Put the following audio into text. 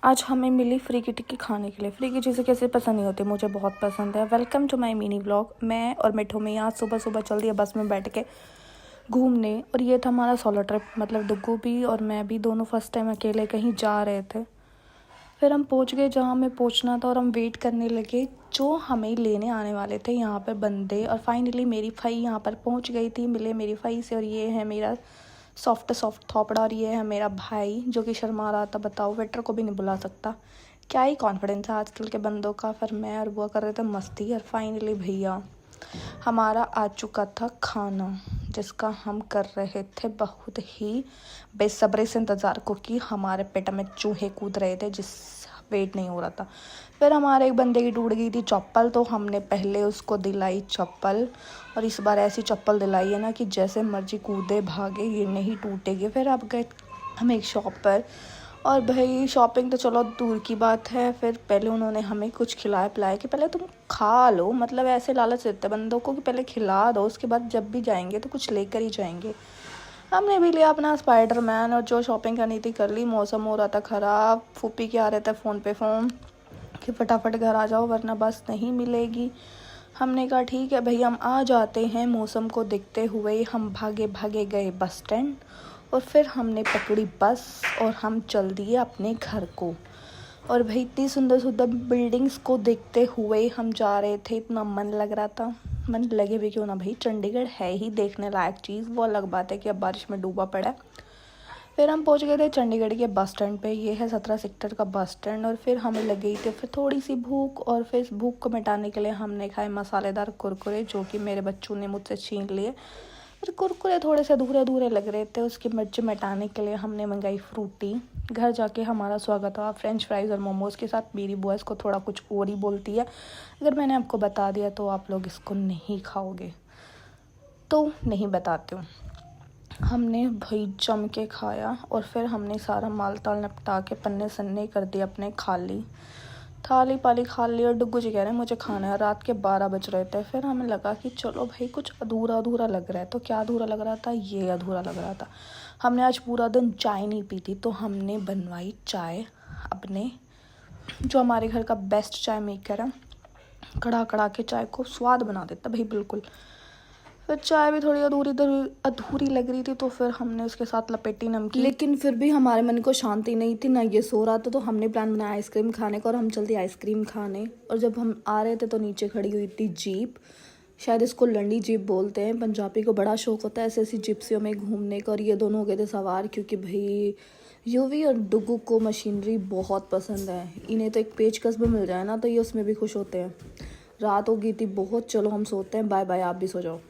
आज हमें मिली फ्री की टिक्की खाने के लिए। फ्री की चीज़ें कैसे पसंद नहीं होती, मुझे बहुत पसंद है। Welcome to my mini vlog. मैं और मिठू में आज सुबह सुबह चल दिया बस में बैठ के घूमने, और ये था हमारा सोलो ट्रिप। मतलब डुग्गू भी और मैं भी दोनों फर्स्ट टाइम अकेले कहीं जा रहे थे। फिर हम पहुंच गए जहाँ हमें पहुंचना था और हम वेट करने लगे जो हमें लेने आने वाले थे यहाँ पर बंदे। और फाइनली मेरी फई यहाँ पर पहुँच गई थी, मिले मेरी फई से। और ये है मेरा सॉफ्ट थोपड़ा, और ये है मेरा भाई जो कि शर्मा रहा था। बताओ, वेटर को भी नहीं बुला सकता, क्या ही कॉन्फिडेंस है आजकल के बंदों का। फिर मैं और बुआ कर रहे थे मस्ती। और फाइनली भैया हमारा आ चुका था खाना, जिसका हम कर रहे थे बहुत ही बेसब्री से इंतज़ार, क्योंकि हमारे पेट में चूहे कूद रहे थे जिस वेट नहीं हो रहा था। फिर हमारे एक बंदे की टूट गई थी चप्पल, तो हमने पहले उसको दिलाई चप्पल। और इस बार ऐसी चप्पल दिलाई है ना कि जैसे मर्जी कूदे भागे, ये नहीं टूटेगी। फिर अब गए हम एक शॉप पर, और भाई शॉपिंग तो चलो दूर की बात है। फिर पहले उन्होंने हमें कुछ खिलाया पिलाया कि पहले तुम खा लो, मतलब ऐसे लालच देते बंदों को कि पहले खिला दो, उसके बाद जब भी जाएंगे तो कुछ लेकर ही जाएंगे। हमने भी लिया अपना स्पाइडरमैन, और जो शॉपिंग करनी थी कर ली। मौसम हो रहा था ख़राब, फूफी के आ रहे थे फ़ोन पे फ़ोन कि फटाफट घर आ जाओ वरना बस नहीं मिलेगी। हमने कहा ठीक है भाई, हम आ जाते हैं। मौसम को देखते हुए हम भागे भागे गए बस स्टैंड, और फिर हमने पकड़ी बस और हम चल दिए अपने घर को। और भाई इतनी सुंदर सुंदर बिल्डिंग्स को देखते हुए हम जा रहे थे, इतना मन लग रहा था। मन लगे भी क्यों ना भाई, चंडीगढ़ है ही देखने लायक चीज़। वो अलग बात है कि अब बारिश में डूबा पड़ा है। फिर हम पहुंच गए थे चंडीगढ़ के बस स्टैंड पे। ये है 17 सेक्टर का बस स्टैंड। और फिर हमें लग गई थी फिर थोड़ी सी भूख, और फिर इस भूख को मिटाने के लिए हमने खाए मसालेदार कुरकुरे, जो कि मेरे बच्चों ने मुझसे छीन लिए। फिर कुरकुरे थोड़े से अधूरे अधूरे लग रहे थे, उसकी मिर्च मिटाने के लिए हमने मंगाई फ्रूटी। घर जाके हमारा स्वागत हुआ फ्रेंच फ्राइज़ और मोमोज़ के साथ। मेरी बुआ इसको थोड़ा कुछ और ही बोलती है, अगर मैंने आपको बता दिया तो आप लोग इसको नहीं खाओगे, तो नहीं बताती हूँ। हमने भाई जम के खाया, और फिर हमने सारा माल ताल निपटा के पन्ने सन्ने कर दिए अपने खाली। थाली पाली खा ली, और डुग्गू जी कह रहे हैं मुझे खाना है। रात के 12 बज रहे थे। फिर हमें लगा कि चलो भाई कुछ अधूरा अधूरा लग रहा है। तो क्या अधूरा लग रहा था, ये अधूरा लग रहा था। हमने आज पूरा दिन चाय नहीं पी थी, तो हमने बनवाई चाय अपने, जो हमारे घर का बेस्ट चाय मेकर है, कड़ा कड़ा के चाय को स्वाद बना देता भाई बिल्कुल। फिर चाय भी थोड़ी अधूरी लग रही थी, तो फिर हमने उसके साथ लपेटी नमकीन। लेकिन फिर भी हमारे मन को शांति नहीं थी, ना ये सो रहा था। तो हमने प्लान बनाया आइसक्रीम खाने का, और हम चलते आइसक्रीम खाने। और जब हम आ रहे थे तो नीचे खड़ी हुई थी जीप, शायद इसको लंडी जीप बोलते हैं। पंजाबी को बड़ा शौक होता है ऐसे ऐसी जिप्सियों में घूमने का। और ये दोनों हो गए थे सवार, क्योंकि भाई यूवी और डुग्गू को मशीनरी बहुत पसंद है। इन्हें तो एक पेचकस भी मिल जाए ना तो ये उसमें भी खुश होते हैं। रात हो गई थी बहुत, चलो हम सोते हैं, बाय बाय, आप भी सो जाओ।